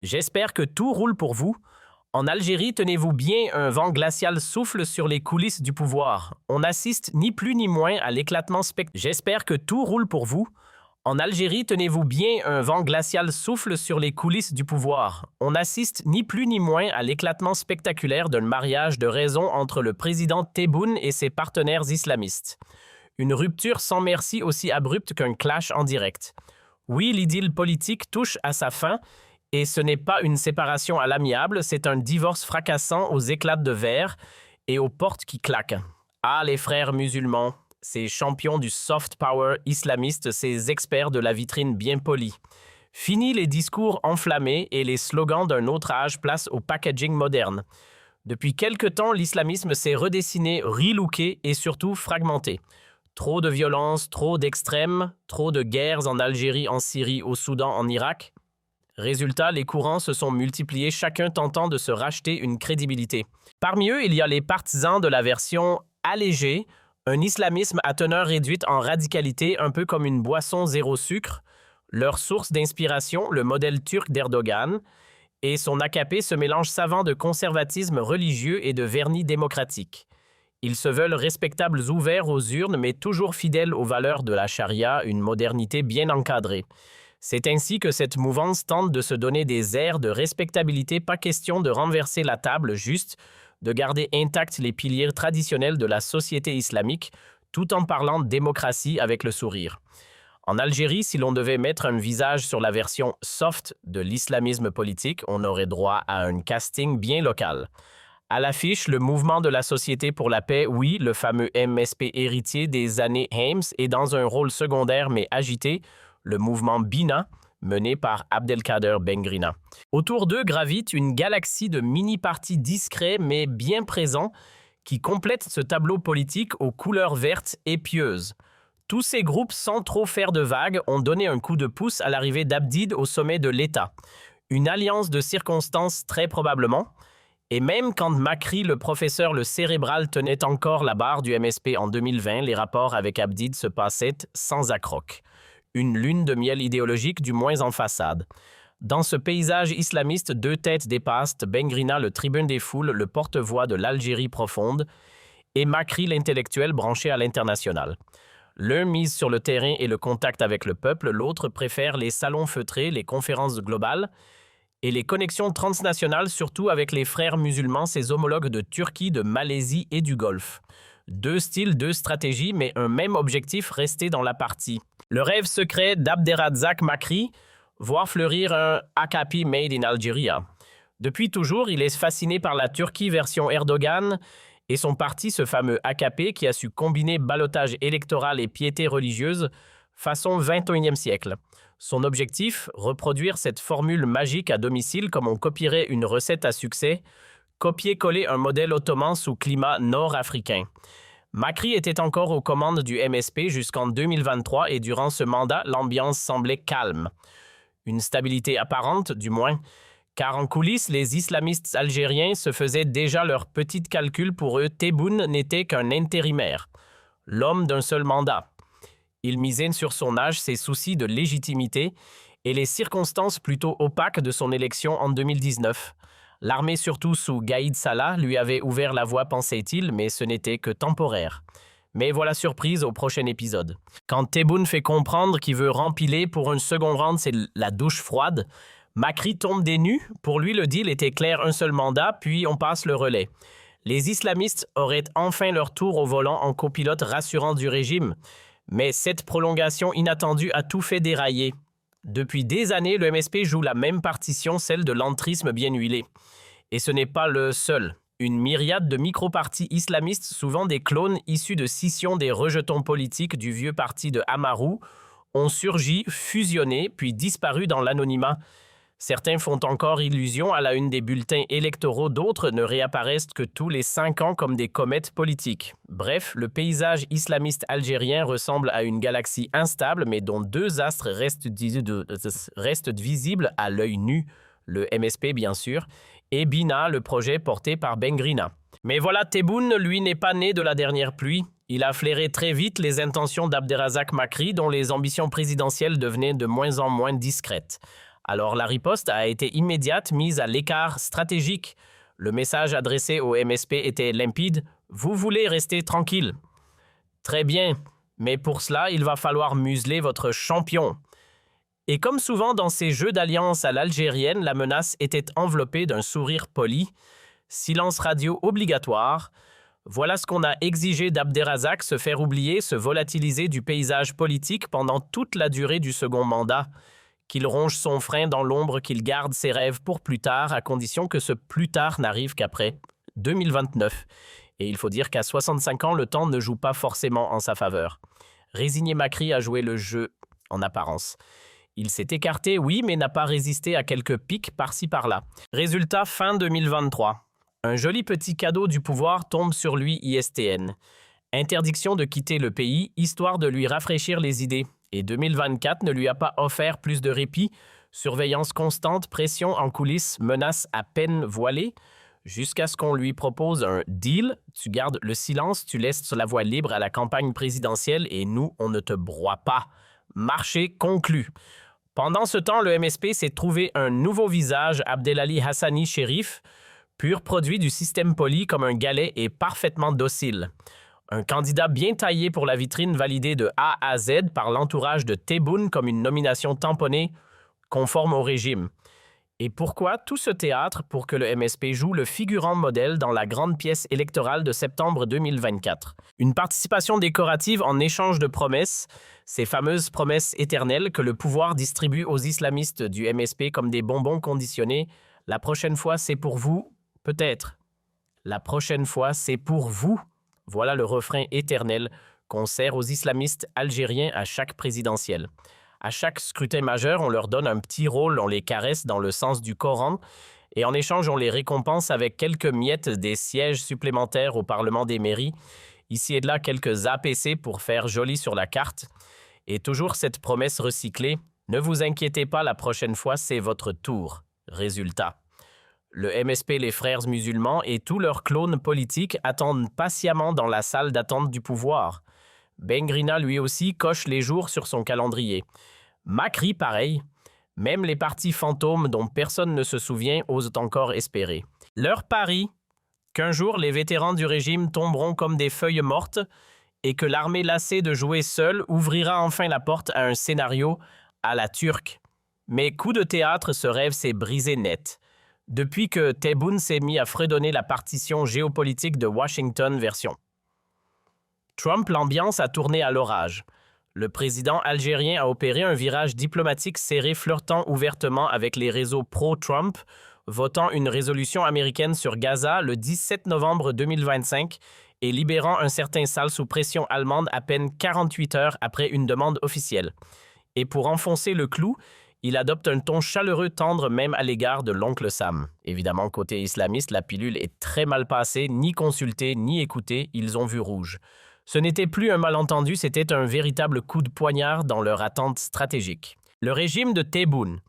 J'espère que tout roule pour vous. En Algérie, tenez-vous bien, un vent glacial souffle sur les coulisses du pouvoir. On assiste ni plus ni moins à l'éclatement spectaculaire. J'espère que tout roule pour vous. En Algérie, tenez-vous bien, un vent glacial souffle sur les coulisses du pouvoir. On assiste ni plus ni moins à l'éclatement spectaculaire d'un mariage de raison entre le président Tebboune et ses partenaires islamistes. Une rupture sans merci aussi abrupte qu'un clash en direct. Oui, l'idylle politique touche à sa fin, et ce n'est pas une séparation à l'amiable, c'est un divorce fracassant aux éclats de verre et aux portes qui claquent. Ah, les frères musulmans, ces champions du soft power islamiste, ces experts de la vitrine bien polie. Fini les discours enflammés et les slogans d'un autre âge, place au packaging moderne. Depuis quelque temps, l'islamisme s'est redessiné, relooké et surtout fragmenté. Trop de violence, trop d'extrêmes, trop de guerres en Algérie, en Syrie, au Soudan, en Irak. Résultat, les courants se sont multipliés, chacun tentant de se racheter une crédibilité. Parmi eux, il y a les partisans de la version allégée, un islamisme à teneur réduite en radicalité, un peu comme une boisson zéro sucre. Leur source d'inspiration, le modèle turc d'Erdogan, et son AKP, ce mélange savant de conservatisme religieux et de vernis démocratique. Ils se veulent respectables ouverts aux urnes, mais toujours fidèles aux valeurs de la charia, une modernité bien encadrée. C'est ainsi que cette mouvance tente de se donner des airs de respectabilité, pas question de renverser la table, juste de garder intacts les piliers traditionnels de la société islamique, tout en parlant de démocratie avec le sourire. En Algérie, si l'on devait mettre un visage sur la version soft de l'islamisme politique, on aurait droit à un casting bien local. À l'affiche, le mouvement de la Société pour la paix, oui, le fameux MSP héritier des années Hames, et dans un rôle secondaire mais agité, le mouvement Bina, mené par Abdelkader Bengrina. Autour d'eux gravite une galaxie de mini-partis discrets mais bien présents qui complètent ce tableau politique aux couleurs vertes et pieuses. Tous ces groupes, sans trop faire de vagues, ont donné un coup de pouce à l'arrivée d'Abdid au sommet de l'État. Une alliance de circonstances très probablement. Et même quand Makri, le professeur le cérébral, tenait encore la barre du MSP en 2020, les rapports avec Abdid se passaient sans accroc. Une lune de miel idéologique du moins en façade. Dans ce paysage islamiste, deux têtes dépassent, Bengrina, le tribun des foules, le porte-voix de l'Algérie profonde, et Makri, l'intellectuel branché à l'international. L'un mise sur le terrain et le contact avec le peuple, l'autre préfère les salons feutrés, les conférences globales et les connexions transnationales, surtout avec les frères musulmans, ses homologues de Turquie, de Malaisie et du Golfe. Deux styles, deux stratégies, mais un même objectif resté dans la partie. Le rêve secret d'Abderrazak Makri, voir fleurir un AKP made in Algeria. Depuis toujours, il est fasciné par la Turquie version Erdogan et son parti, ce fameux AKP, qui a su combiner ballottage électoral et piété religieuse façon 21e siècle. Son objectif, reproduire cette formule magique à domicile comme on copierait une recette à succès, copier-coller un modèle ottoman sous climat nord-africain. Makri était encore aux commandes du MSP jusqu'en 2023 et durant ce mandat, l'ambiance semblait calme. Une stabilité apparente, du moins, car en coulisses, les islamistes algériens se faisaient déjà leurs petits calculs. Pour eux, Tebboune n'était qu'un intérimaire, l'homme d'un seul mandat. Il misait sur son âge, ses soucis de légitimité et les circonstances plutôt opaques de son élection en 2019. L'armée, surtout sous Gaïd Salah, lui avait ouvert la voie, pensait-il, mais ce n'était que temporaire. Mais voilà surprise au prochain épisode. Quand Tebboune fait comprendre qu'il veut rempiler pour une second round, c'est la douche froide, Makri tombe des nues. Pour lui, le deal était clair, un seul mandat, puis on passe le relais. Les islamistes auraient enfin leur tour au volant en copilote rassurant du régime. Mais cette prolongation inattendue a tout fait dérailler. Depuis des années, le MSP joue la même partition, celle de l'entrisme bien huilé. Et ce n'est pas le seul. Une myriade de micro-partis islamistes, souvent des clones issus de scissions des rejetons politiques du vieux parti de Hamarou, ont surgi, fusionné, puis disparu dans l'anonymat. Certains font encore illusion à la une des bulletins électoraux, d'autres ne réapparaissent que tous les 5 ans comme des comètes politiques. Bref, le paysage islamiste algérien ressemble à une galaxie instable, mais dont deux astres restent visibles à l'œil nu, le MSP bien sûr, et Bina, le projet porté par Bengrina. Mais voilà, Tebboune, lui, n'est pas né de la dernière pluie. Il a flairé très vite les intentions d'Abderrazak Makri, dont les ambitions présidentielles devenaient de moins en moins discrètes. Alors la riposte a été immédiate, mise à l'écart stratégique. Le message adressé au MSP était limpide: vous voulez rester tranquille. Très bien, mais pour cela, il va falloir museler votre champion. Et comme souvent dans ces jeux d'alliance à l'algérienne, la menace était enveloppée d'un sourire poli. Silence radio obligatoire. Voilà ce qu'on a exigé d'Abderrazak: se faire oublier, se volatiliser du paysage politique pendant toute la durée du second mandat, qu'il ronge son frein dans l'ombre, qu'il garde ses rêves pour plus tard, à condition que ce plus tard n'arrive qu'après 2029. Et il faut dire qu'à 65 ans, le temps ne joue pas forcément en sa faveur. Résigné Macri a joué le jeu en apparence. Il s'est écarté, oui, mais n'a pas résisté à quelques pics par-ci par-là. Résultat, fin 2023. Un joli petit cadeau du pouvoir tombe sur lui ISTN. Interdiction de quitter le pays, histoire de lui rafraîchir les idées. Et 2024 ne lui a pas offert plus de répit. Surveillance constante, pression en coulisses, menaces à peine voilées, jusqu'à ce qu'on lui propose un deal. Tu gardes le silence, tu laisses la voie libre à la campagne présidentielle et nous, on ne te broie pas. Marché conclu. Pendant ce temps, le MSP s'est trouvé un nouveau visage, Abdelali Hassani Chérif, pur produit du système poli comme un galet et parfaitement docile. Un candidat bien taillé pour la vitrine, validé de A à Z par l'entourage de Tebboune comme une nomination tamponnée conforme au régime. Et pourquoi tout ce théâtre pour que le MSP joue le figurant modèle dans la grande pièce électorale de septembre 2024? Une participation décorative en échange de promesses, ces fameuses promesses éternelles que le pouvoir distribue aux islamistes du MSP comme des bonbons conditionnés. La prochaine fois, c'est pour vous, peut-être. La prochaine fois, c'est pour vous. Voilà le refrain éternel qu'on sert aux islamistes algériens à chaque présidentielle. À chaque scrutin majeur, on leur donne un petit rôle, on les caresse dans le sens du Coran, et en échange, on les récompense avec quelques miettes des sièges supplémentaires au Parlement des mairies, ici et là quelques APC pour faire joli sur la carte, et toujours cette promesse recyclée: ne vous inquiétez pas, la prochaine fois, c'est votre tour. Résultat. Le MSP, les frères musulmans et tous leurs clones politiques attendent patiemment dans la salle d'attente du pouvoir. Bengrina, lui aussi, coche les jours sur son calendrier. Macri, pareil. Même les partis fantômes dont personne ne se souvient osent encore espérer. Leur pari, qu'un jour les vétérans du régime tomberont comme des feuilles mortes et que l'armée lassée de jouer seule ouvrira enfin la porte à un scénario à la turque. Mais coup de théâtre, ce rêve s'est brisé net. Depuis que Tebboune s'est mis à fredonner la partition géopolitique de Washington version Trump, l'ambiance a tourné à l'orage. Le président algérien a opéré un virage diplomatique serré, flirtant ouvertement avec les réseaux pro-Trump, votant une résolution américaine sur Gaza le 17 novembre 2025 et libérant un certain Sall sous pression allemande à peine 48 heures après une demande officielle. Et pour enfoncer le clou, il adopte un ton chaleureux, tendre même à l'égard de l'oncle Sam. Évidemment, côté islamiste, la pilule est très mal passée, ni consultée, ni écoutée, ils ont vu rouge. Ce n'était plus un malentendu, c'était un véritable coup de poignard dans leur attente stratégique. Le régime de Tebboune.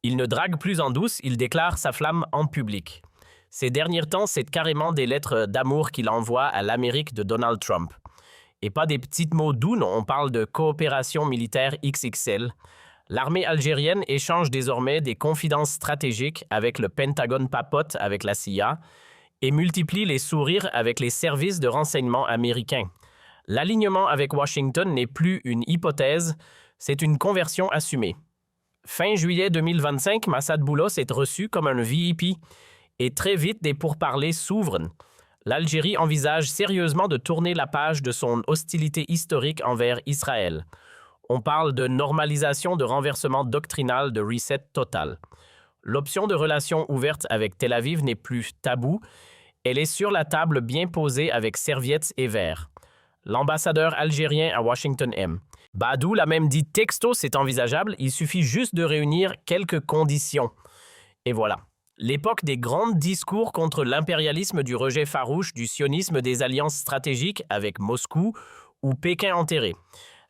Il ne drague plus en douce, il déclare sa flamme en public. Ces derniers temps, c'est carrément des lettres d'amour qu'il envoie à l'Amérique de Donald Trump. Et pas des petits mots doux, non, on parle de coopération militaire XXL. L'armée algérienne échange désormais des confidences stratégiques avec le Pentagone, papote avec la CIA et multiplie les sourires avec les services de renseignement américains. L'alignement avec Washington n'est plus une hypothèse, c'est une conversion assumée. Fin juillet 2025, Massad Boulos est reçu comme un VIP et très vite des pourparlers s'ouvrent. L'Algérie envisage sérieusement de tourner la page de son hostilité historique envers Israël. On parle de normalisation, de renversement doctrinal, de reset total. L'option de relations ouvertes avec Tel Aviv n'est plus taboue, elle est sur la table bien posée avec serviettes et verres. L'ambassadeur algérien à Washington aime. Badou l'a même dit texto, c'est envisageable, il suffit juste de réunir quelques conditions. Et voilà. L'époque des grands discours contre l'impérialisme, du rejet farouche, du sionisme, des alliances stratégiques avec Moscou ou Pékin enterré.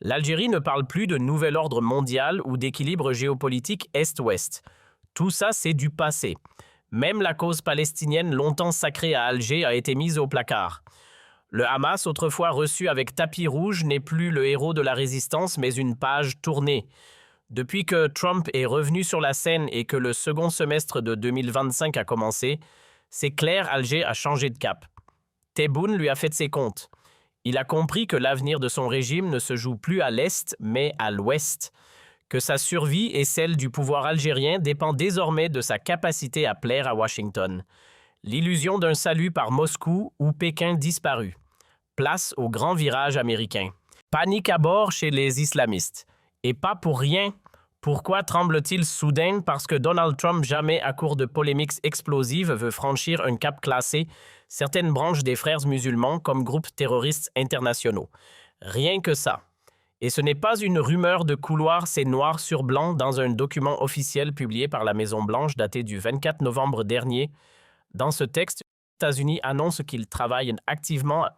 L'Algérie ne parle plus de nouvel ordre mondial ou d'équilibre géopolitique Est-Ouest. Tout ça, c'est du passé. Même la cause palestinienne, longtemps sacrée à Alger, a été mise au placard. Le Hamas, autrefois reçu avec tapis rouge, n'est plus le héros de la résistance, mais une page tournée. Depuis que Trump est revenu sur la scène et que le second semestre de 2025 a commencé, c'est clair, Alger a changé de cap. Tebboune lui a fait ses comptes. Il a compris que l'avenir de son régime ne se joue plus à l'est, mais à l'ouest, que sa survie et celle du pouvoir algérien dépend désormais de sa capacité à plaire à Washington. L'illusion d'un salut par Moscou ou Pékin disparu. Place au grand virage américain. Panique à bord chez les islamistes. Et pas pour rien. Pourquoi tremble-t-il soudain? Parce que Donald Trump, jamais à court de polémiques explosives, veut franchir un cap classé certaines branches des frères musulmans comme groupes terroristes internationaux. Rien que ça. Et ce n'est pas une rumeur de couloir, c'est noir sur blanc dans un document officiel publié par la Maison-Blanche daté du 24 novembre dernier. Dans ce texte, les États-Unis annoncent qu'ils travaillent activement à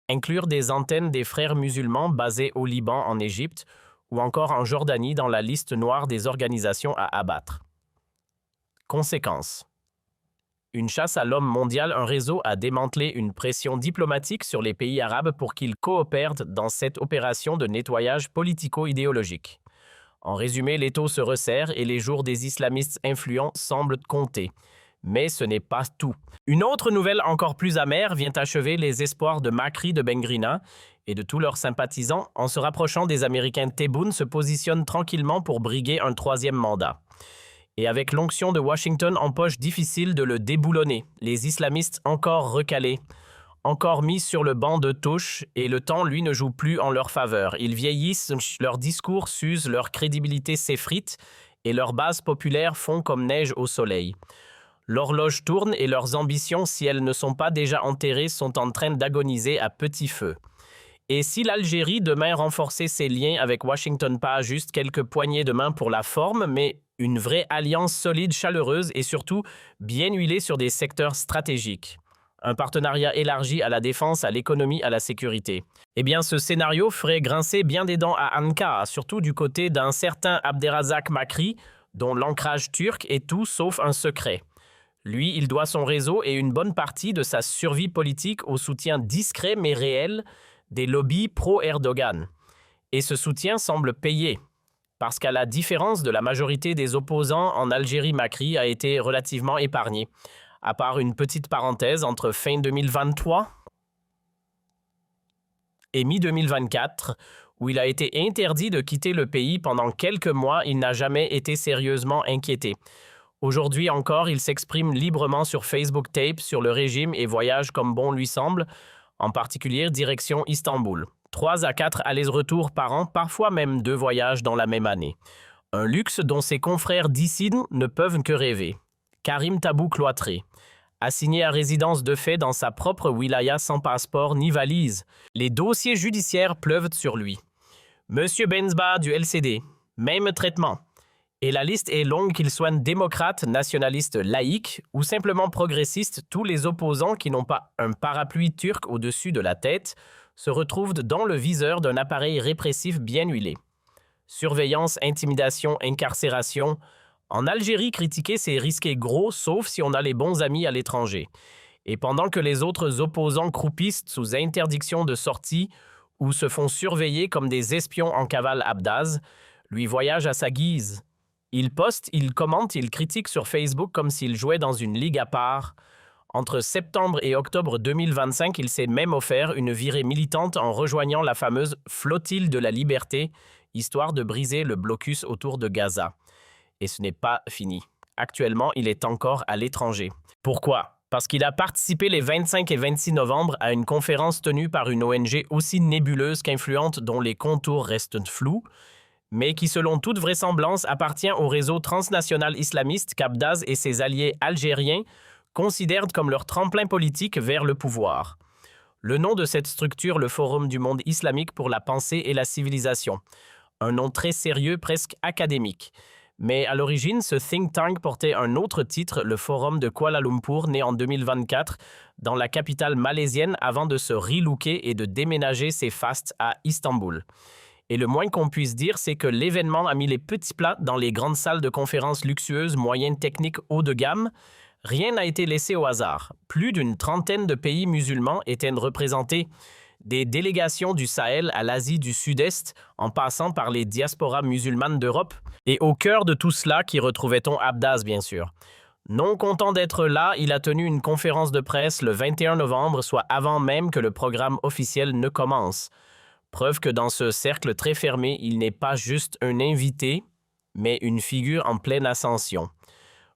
inclure des antennes des frères musulmans basés au Liban, en Égypte, ou encore en Jordanie dans la liste noire des organisations à abattre. Conséquence. Une chasse à l'homme mondiale, un réseau a démantelé une pression diplomatique sur les pays arabes pour qu'ils coopèrent dans cette opération de nettoyage politico-idéologique. En résumé, l'étau se resserre et les jours des islamistes influents semblent compter. Mais ce n'est pas tout. Une autre nouvelle encore plus amère vient achever les espoirs de Makri de Bengrina et de tous leurs sympathisants. En se rapprochant des Américains, Tebboune se positionne tranquillement pour briguer un troisième mandat. Et avec l'onction de Washington en poche, difficile de le déboulonner. Les islamistes encore recalés, encore mis sur le banc de touche, et le temps, lui, ne joue plus en leur faveur. Ils vieillissent, leurs discours s'usent, leur crédibilité s'effrite, et leurs bases populaires font comme neige au soleil. L'horloge tourne et leurs ambitions, si elles ne sont pas déjà enterrées, sont en train d'agoniser à petit feu. Et si l'Algérie demain renforçait ses liens avec Washington, pas juste quelques poignées de main pour la forme, mais une vraie alliance solide, chaleureuse et surtout bien huilée sur des secteurs stratégiques. Un partenariat élargi à la défense, à l'économie, à la sécurité. Eh bien, ce scénario ferait grincer bien des dents à Ankara, surtout du côté d'un certain Abderrazak Makri, dont l'ancrage turc est tout sauf un secret. Lui, il doit son réseau et une bonne partie de sa survie politique au soutien discret mais réel des lobbies pro-Erdogan. Et ce soutien semble payer, parce qu'à la différence de la majorité des opposants en Algérie, Makri a été relativement épargné, à part une petite parenthèse entre fin 2023 et mi-2024, où il a été interdit de quitter le pays pendant quelques mois. Il n'a jamais été sérieusement inquiété. Aujourd'hui encore, il s'exprime librement sur Facebook Tape sur le régime et voyage comme bon lui semble, en particulier direction Istanbul. 3 à 4 allers-retours par an, parfois même 2 voyages dans la même année. Un luxe dont ses confrères d'ici ne peuvent que rêver. Karim Tabou cloîtré, assigné à résidence de fait dans sa propre wilaya sans passeport ni valise. Les dossiers judiciaires pleuvent sur lui. Monsieur Benzba du LCD, même traitement. Et la liste est longue, qu'ils soient démocrates, nationalistes, laïcs ou simplement progressistes. Tous les opposants qui n'ont pas un parapluie turc au-dessus de la tête se retrouvent dans le viseur d'un appareil répressif bien huilé. Surveillance, intimidation, incarcération. En Algérie, critiquer, c'est risquer gros, sauf si on a les bons amis à l'étranger. Et pendant que les autres opposants croupissent sous interdiction de sortie ou se font surveiller comme des espions en cavale Abdaz, lui voyage à sa guise. Il poste, il commente, il critique sur Facebook comme s'il jouait dans une ligue à part. Entre septembre et octobre 2025, il s'est même offert une virée militante en rejoignant la fameuse flottille de la liberté, histoire de briser le blocus autour de Gaza. Et ce n'est pas fini. Actuellement, il est encore à l'étranger. Pourquoi? Parce qu'il a participé les 25 et 26 novembre à une conférence tenue par une ONG aussi nébuleuse qu'influente dont les contours restent flous, mais qui, selon toute vraisemblance, appartient au réseau transnational islamiste qu'Abdaz et ses alliés algériens considèrent comme leur tremplin politique vers le pouvoir. Le nom de cette structure, le Forum du monde islamique pour la pensée et la civilisation. Un nom très sérieux, presque académique. Mais à l'origine, ce think tank portait un autre titre, le Forum de Kuala Lumpur, né en 2024, dans la capitale malaisienne avant de se relooker et de déménager ses fastes à Istanbul. Et le moins qu'on puisse dire, c'est que l'événement a mis les petits plats dans les grandes salles de conférences luxueuses, moyennes, techniques, haut de gamme. Rien n'a été laissé au hasard. Plus d'une trentaine de pays musulmans étaient représentés. des délégations du Sahel à l'Asie du Sud-Est, en passant par les diasporas musulmanes d'Europe. Et au cœur de tout cela, qui retrouvait-on Abdaz, bien sûr. Non content d'être là, il a tenu une conférence de presse le 21 novembre, soit avant même que le programme officiel ne commence. Preuve que dans ce cercle très fermé, il n'est pas juste un invité, mais une figure en pleine ascension.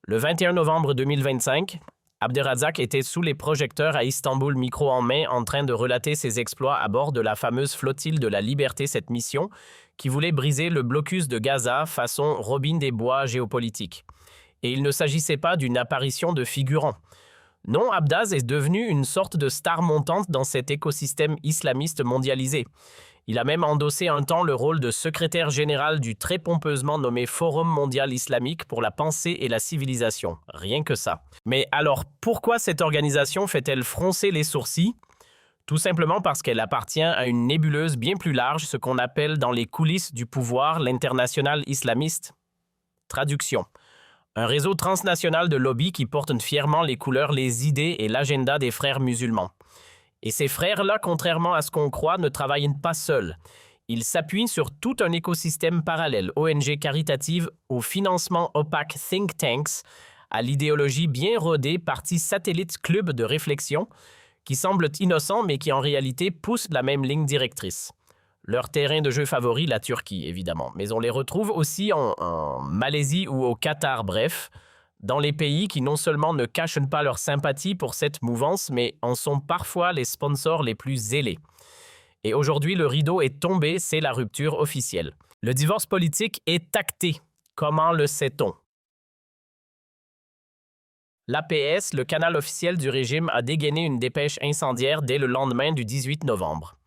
Le 21 novembre 2025, Abderrazak était sous les projecteurs à Istanbul, micro en main, en train de relater ses exploits à bord de la fameuse flottille de la Liberté, cette mission qui voulait briser le blocus de Gaza façon Robin des Bois géopolitique. Et il ne s'agissait pas d'une apparition de figurant. Non, Abdaz est devenu une sorte de star montante dans cet écosystème islamiste mondialisé. Il a même endossé un temps le rôle de secrétaire général du très pompeusement nommé Forum mondial islamique pour la pensée et la civilisation. Rien que ça. Mais alors, pourquoi cette organisation fait-elle froncer les sourcils? Tout simplement parce qu'elle appartient à une nébuleuse bien plus large, ce qu'on appelle dans les coulisses du pouvoir l'international islamiste. Traduction. Un réseau transnational de lobbies qui portent fièrement les couleurs, les idées et l'agenda des frères musulmans. Et ces frères-là, contrairement à ce qu'on croit, ne travaillent pas seuls. Ils s'appuient sur tout un écosystème parallèle, ONG caritatives, au financement opaque think tanks, à l'idéologie bien rodée, partis satellites clubs de réflexion, qui semblent innocents mais qui en réalité poussent la même ligne directrice. Leur terrain de jeu favori, la Turquie, évidemment. Mais on les retrouve aussi en Malaisie ou au Qatar, bref, dans les pays qui non seulement ne cachent pas leur sympathie pour cette mouvance, mais en sont parfois les sponsors les plus zélés. Et aujourd'hui, le rideau est tombé, c'est la rupture officielle. Le divorce politique est acté. Comment le sait-on? L'APS, le canal officiel du régime, a dégainé une dépêche incendiaire dès le lendemain du 18 novembre.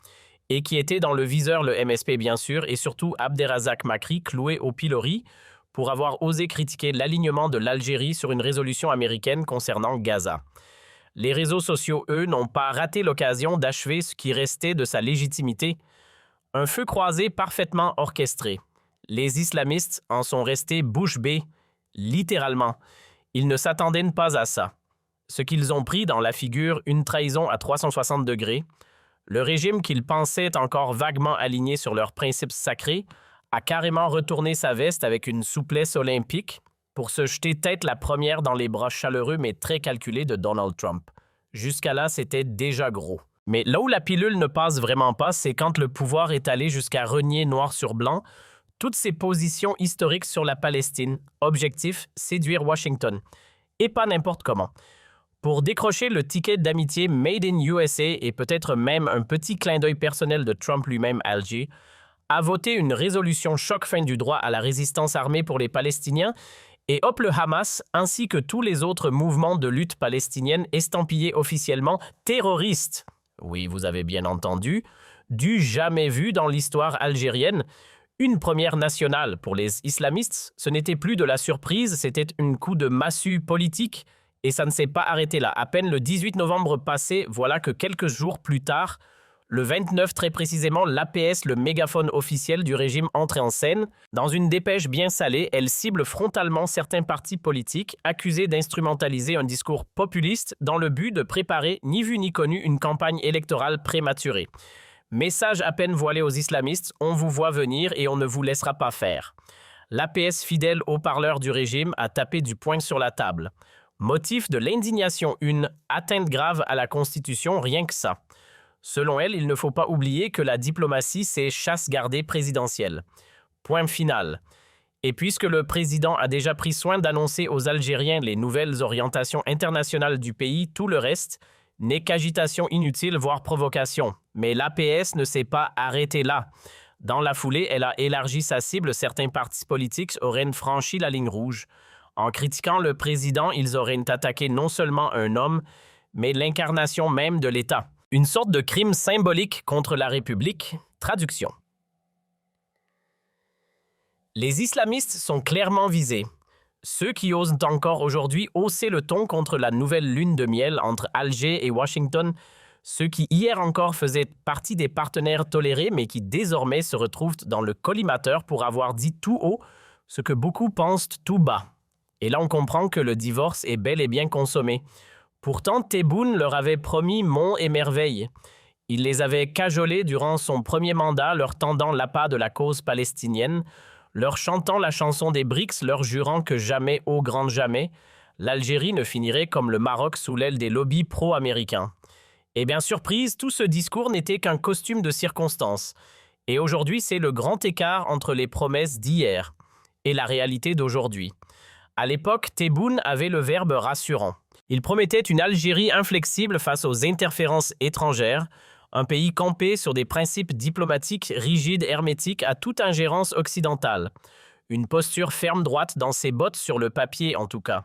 Et qui était dans le viseur le MSP bien sûr, et surtout Abderrazak Makri, cloué au pilori, pour avoir osé critiquer l'alignement de l'Algérie sur une résolution américaine concernant Gaza. Les réseaux sociaux, eux, n'ont pas raté l'occasion d'achever ce qui restait de sa légitimité. Un feu croisé parfaitement orchestré. Les islamistes en sont restés bouche bée, littéralement. Ils ne s'attendaient pas à ça. Ce qu'ils ont pris dans la figure, une trahison à 360 degrés, le régime qu'ils pensaient encore vaguement aligné sur leurs principes sacrés, a carrément retourné sa veste avec une souplesse olympique pour se jeter tête la première dans les bras chaleureux mais très calculés de Donald Trump. Jusqu'à là, c'était déjà gros. Mais là où la pilule ne passe vraiment pas, c'est quand le pouvoir est allé jusqu'à renier noir sur blanc toutes ses positions historiques sur la Palestine. Objectif, séduire Washington. Et pas n'importe comment. Pour décrocher le ticket d'amitié Made in USA et peut-être même un petit clin d'œil personnel de Trump lui-même, Alger, a voté une résolution choc fin du droit à la résistance armée pour les Palestiniens et hop le Hamas ainsi que tous les autres mouvements de lutte palestinienne estampillés officiellement terroristes. Oui, vous avez bien entendu, du jamais vu dans l'histoire algérienne. Une première nationale pour les islamistes, ce n'était plus de la surprise, c'était un coup de massue politique et ça ne s'est pas arrêté là. À peine le 18 novembre passé, voilà que quelques jours plus tard, le 29 très précisément, l'APS, le mégaphone officiel du régime, entre en scène. Dans une dépêche bien salée, elle cible frontalement certains partis politiques accusés d'instrumentaliser un discours populiste dans le but de préparer, ni vu ni connu, une campagne électorale prématurée. Message à peine voilé aux islamistes, on vous voit venir et on ne vous laissera pas faire. L'APS, fidèle aux parleurs du régime, a tapé du poing sur la table. Motif de l'indignation, une atteinte grave à la Constitution, rien que ça. Selon elle, il ne faut pas oublier que la diplomatie, c'est chasse gardée présidentielle. Point final. Et puisque le président a déjà pris soin d'annoncer aux Algériens les nouvelles orientations internationales du pays, tout le reste n'est qu'agitation inutile, voire provocation. Mais l'APS ne s'est pas arrêtée là. Dans la foulée, elle a élargi sa cible, certains partis politiques auraient franchi la ligne rouge. En critiquant le président, ils auraient attaqué non seulement un homme, mais l'incarnation même de l'État. Une sorte de crime symbolique contre la République. Traduction. Les islamistes sont clairement visés. Ceux qui osent encore aujourd'hui hausser le ton contre la nouvelle lune de miel entre Alger et Washington, ceux qui hier encore faisaient partie des partenaires tolérés mais qui désormais se retrouvent dans le collimateur pour avoir dit tout haut ce que beaucoup pensent tout bas. Et là on comprend que le divorce est bel et bien consommé. Pourtant, Tebboune leur avait promis monts et merveilles. Il les avait cajolés durant son premier mandat, leur tendant l'appât de la cause palestinienne, leur chantant la chanson des BRICS, leur jurant que jamais, au grand jamais, l'Algérie ne finirait comme le Maroc sous l'aile des lobbies pro-américains. Et bien surprise, tout ce discours n'était qu'un costume de circonstance. Et aujourd'hui, c'est le grand écart entre les promesses d'hier et la réalité d'aujourd'hui. À l'époque, Tebboune avait le verbe rassurant. Il promettait une Algérie inflexible face aux interférences étrangères, un pays campé sur des principes diplomatiques rigides, hermétiques à toute ingérence occidentale. Une posture ferme droite dans ses bottes sur le papier en tout cas.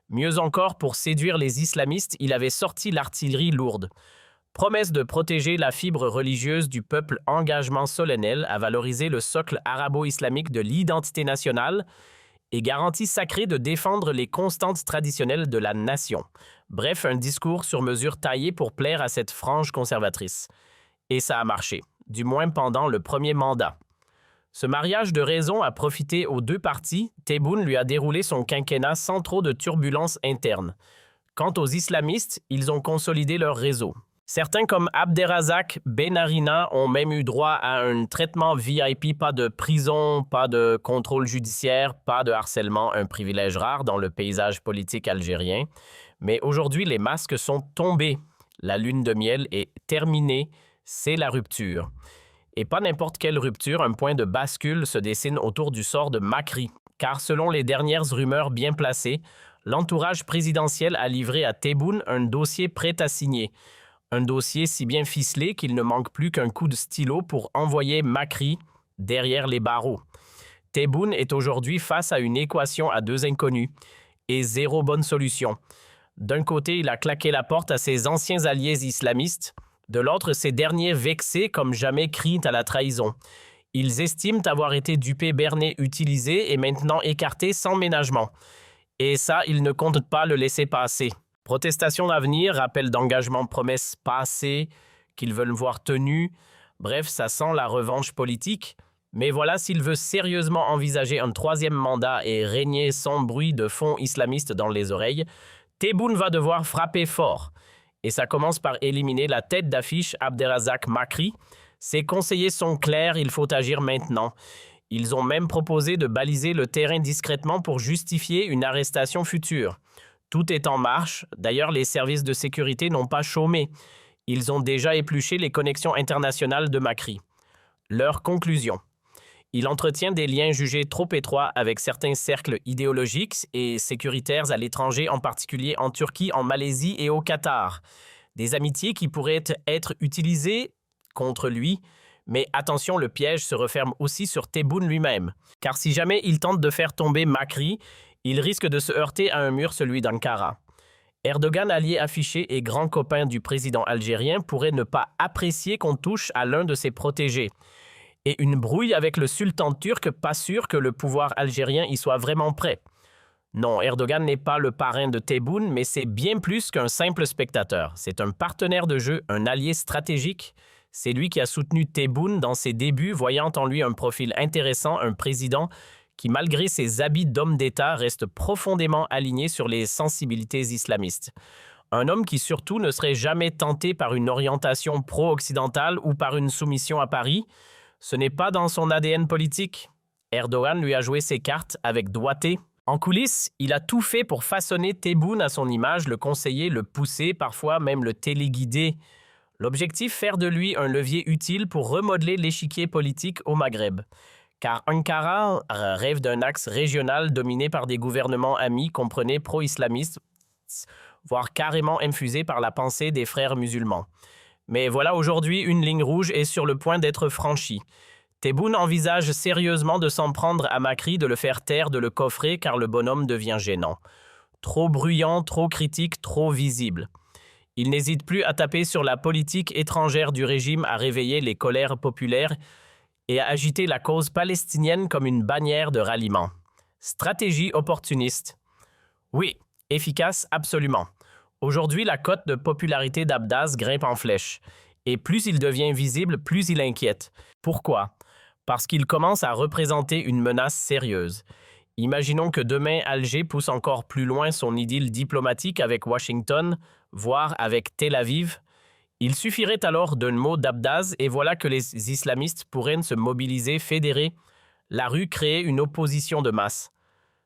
Mieux encore, pour séduire les islamistes, il avait sorti l'artillerie lourde. Promesse de protéger la fibre religieuse du peuple, engagement solennel à valoriser le socle arabo-islamique de l'identité nationale et garantie sacrée de défendre les constantes traditionnelles de la nation. Bref, un discours sur mesure taillé pour plaire à cette frange conservatrice. Et ça a marché, du moins pendant le premier mandat. Ce mariage de raison a profité aux deux parties. Tebboune lui a déroulé son quinquennat sans trop de turbulences internes. Quant aux islamistes, ils ont consolidé leur réseau. Certains comme Abderrazak Benarina ont même eu droit à un traitement VIP, pas de prison, pas de contrôle judiciaire, pas de harcèlement, un privilège rare dans le paysage politique algérien. Mais aujourd'hui, les masques sont tombés. La lune de miel est terminée, c'est la rupture. Et pas n'importe quelle rupture, un point de bascule se dessine autour du sort de Makri. Car selon les dernières rumeurs bien placées, l'entourage présidentiel a livré à Tebboune un dossier prêt à signer. Un dossier si bien ficelé qu'il ne manque plus qu'un coup de stylo pour envoyer Makri derrière les barreaux. Tebboune est aujourd'hui face à une équation à deux inconnus et zéro bonne solution. D'un côté, il a claqué la porte à ses anciens alliés islamistes. De l'autre, ces derniers vexés comme jamais crient à la trahison. Ils estiment avoir été dupés, bernés, utilisés et maintenant écartés sans ménagement. Et ça, ils ne comptent pas le laisser passer. Protestation d'avenir, rappel d'engagement, promesses passées qu'ils veulent voir tenues. Bref, ça sent la revanche politique. Mais voilà, s'il veut sérieusement envisager un troisième mandat et régner sans bruit de fond islamiste dans les oreilles, Tebboune va devoir frapper fort. Et ça commence par éliminer la tête d'affiche Abderrazak Makri. Ses conseillers sont clairs, il faut agir maintenant. Ils ont même proposé de baliser le terrain discrètement pour justifier une arrestation future. Tout est en marche. D'ailleurs, les services de sécurité n'ont pas chômé. Ils ont déjà épluché les connexions internationales de Makri. Leur conclusion. Il entretient des liens jugés trop étroits avec certains cercles idéologiques et sécuritaires à l'étranger, en particulier en Turquie, en Malaisie et au Qatar. Des amitiés qui pourraient être utilisées contre lui, mais attention, le piège se referme aussi sur Tebboune lui-même. Car si jamais il tente de faire tomber Makri, il risque de se heurter à un mur, celui d'Ankara. Erdogan, allié affiché et grand copain du président algérien, pourrait ne pas apprécier qu'on touche à l'un de ses protégés. Et une brouille avec le sultan turc, pas sûr que le pouvoir algérien y soit vraiment prêt. Non, Erdogan n'est pas le parrain de Tebboune, mais c'est bien plus qu'un simple spectateur. C'est un partenaire de jeu, un allié stratégique. C'est lui qui a soutenu Tebboune dans ses débuts, voyant en lui un profil intéressant, un président qui, malgré ses habits d'homme d'État, reste profondément aligné sur les sensibilités islamistes. Un homme qui surtout ne serait jamais tenté par une orientation pro-occidentale ou par une soumission à Paris. Ce n'est pas dans son ADN politique. Erdogan lui a joué ses cartes avec doigté. En coulisses, il a tout fait pour façonner Tebboune à son image, le conseiller, le pousser, parfois même le téléguider. L'objectif, faire de lui un levier utile pour remodeler l'échiquier politique au Maghreb. Car Ankara rêve d'un axe régional dominé par des gouvernements amis, comprenez pro-islamistes, voire carrément infusés par la pensée des frères musulmans. Mais voilà, aujourd'hui, une ligne rouge est sur le point d'être franchie. Tebboune envisage sérieusement de s'en prendre à Makri, de le faire taire, de le coffrer, car le bonhomme devient gênant. Trop bruyant, trop critique, trop visible. Il n'hésite plus à taper sur la politique étrangère du régime, à réveiller les colères populaires et à agiter la cause palestinienne comme une bannière de ralliement. Stratégie opportuniste. Oui, efficace absolument. Aujourd'hui, la cote de popularité d'Abdaz grimpe en flèche. Et plus il devient visible, plus il inquiète. Pourquoi? Parce qu'il commence à représenter une menace sérieuse. Imaginons que demain, Alger pousse encore plus loin son idylle diplomatique avec Washington, voire avec Tel Aviv. Il suffirait alors d'un mot d'Abdaz et voilà que les islamistes pourraient se mobiliser, fédérer la rue, créer une opposition de masse.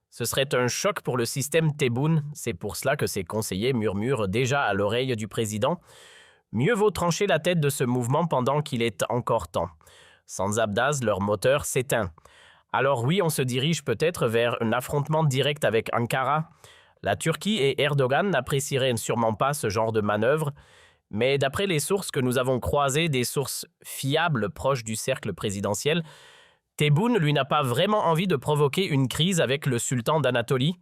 Ce serait un choc pour le système Tebboune, c'est pour cela que ses conseillers murmurent déjà à l'oreille du président. Mieux vaut trancher la tête de ce mouvement pendant qu'il est encore temps. Sans Abdaz, leur moteur s'éteint. Alors oui, on se dirige peut-être vers un affrontement direct avec Ankara. La Turquie et Erdogan n'apprécieraient sûrement pas ce genre de manœuvre, mais d'après les sources que nous avons croisées, des sources fiables proches du cercle présidentiel, Tebboune, lui, n'a pas vraiment envie de provoquer une crise avec le sultan d'Anatolie.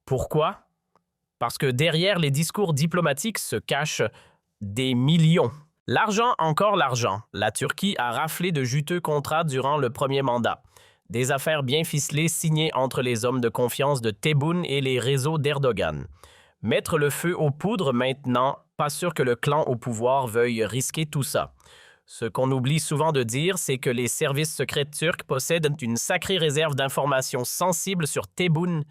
Pourquoi? Parce que derrière les discours diplomatiques se cachent des millions. L'argent, encore l'argent. La Turquie a raflé de juteux contrats durant le premier mandat. Des affaires bien ficelées signées entre les hommes de confiance de Tebboune et les réseaux d'Erdogan. Mettre le feu aux poudres maintenant, pas sûr que le clan au pouvoir veuille risquer tout ça. Ce qu'on oublie souvent de dire, c'est que les services secrets turcs possèdent une sacrée réserve d'informations sensibles sur Tebboune.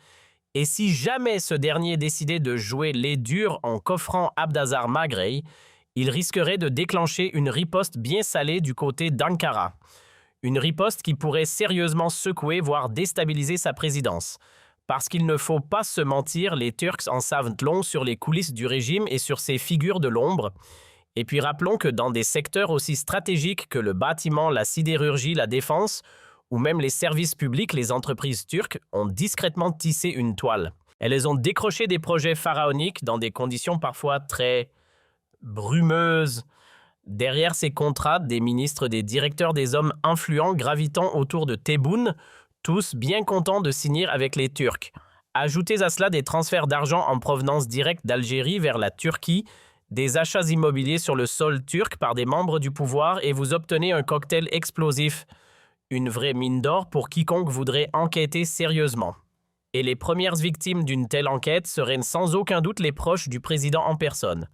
Et si jamais ce dernier décidait de jouer les durs en coffrant Abdazar Magrey, il risquerait de déclencher une riposte bien salée du côté d'Ankara. Une riposte qui pourrait sérieusement secouer, voire déstabiliser sa présidence. Parce qu'il ne faut pas se mentir, les Turcs en savent long sur les coulisses du régime et sur ses figures de l'ombre. Et puis rappelons que dans des secteurs aussi stratégiques que le bâtiment, la sidérurgie, la défense, ou même les services publics, les entreprises turques ont discrètement tissé une toile. Elles ont décroché des projets pharaoniques dans des conditions parfois très brumeuses. Derrière ces contrats, des ministres, des directeurs, des hommes influents gravitant autour de Tebboune, tous bien contents de signer avec les Turcs. Ajoutez à cela des transferts d'argent en provenance directe d'Algérie vers la Turquie, des achats immobiliers sur le sol turc par des membres du pouvoir et vous obtenez un cocktail explosif. Une vraie mine d'or pour quiconque voudrait enquêter sérieusement. Et les premières victimes d'une telle enquête seraient sans aucun doute les proches du président en personne.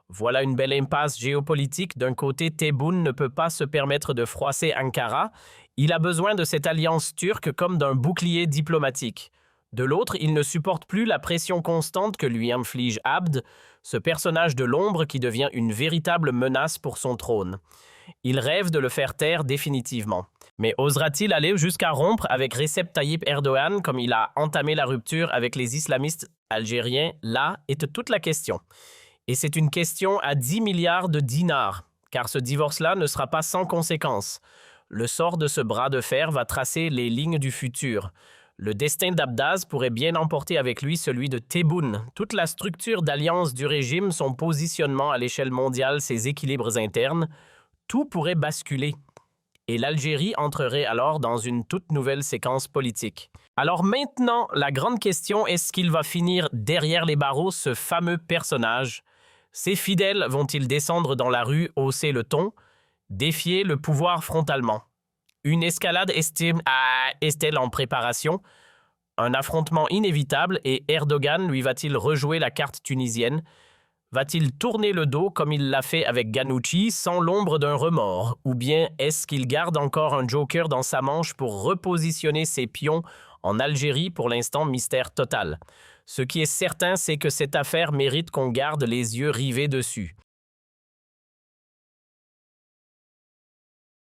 Voilà une belle impasse géopolitique. D'un côté, Tebboune ne peut pas se permettre de froisser Ankara. Il a besoin de cette alliance turque comme d'un bouclier diplomatique. De l'autre, il ne supporte plus la pression constante que lui inflige Abd, ce personnage de l'ombre qui devient une véritable menace pour son trône. Il rêve de le faire taire définitivement. Mais osera-t-il aller jusqu'à rompre avec Recep Tayyip Erdogan comme il a entamé la rupture avec les islamistes algériens? Là est toute la question. Et c'est une question à 10 milliards de dinars, car ce divorce-là ne sera pas sans conséquences. Le sort de ce bras de fer va tracer les lignes du futur. Le destin d'Abdaz pourrait bien emporter avec lui celui de Tebboune. Toute la structure d'alliance du régime, son positionnement à l'échelle mondiale, ses équilibres internes, tout pourrait basculer. Et l'Algérie entrerait alors dans une toute nouvelle séquence politique. Alors maintenant, la grande question, est-ce qu'il va finir derrière les barreaux, ce fameux personnage? Ses fidèles vont-ils descendre dans la rue, hausser le ton, défier le pouvoir frontalement? Une escalade est-elle en préparation? Un affrontement inévitable et Erdogan lui va-t-il rejouer la carte tunisienne? Va-t-il tourner le dos comme il l'a fait avec Ghannouchi sans l'ombre d'un remords? Ou bien est-ce qu'il garde encore un joker dans sa manche pour repositionner ses pions en Algérie? Pour l'instant, mystère total. Ce qui est certain, c'est que cette affaire mérite qu'on garde les yeux rivés dessus.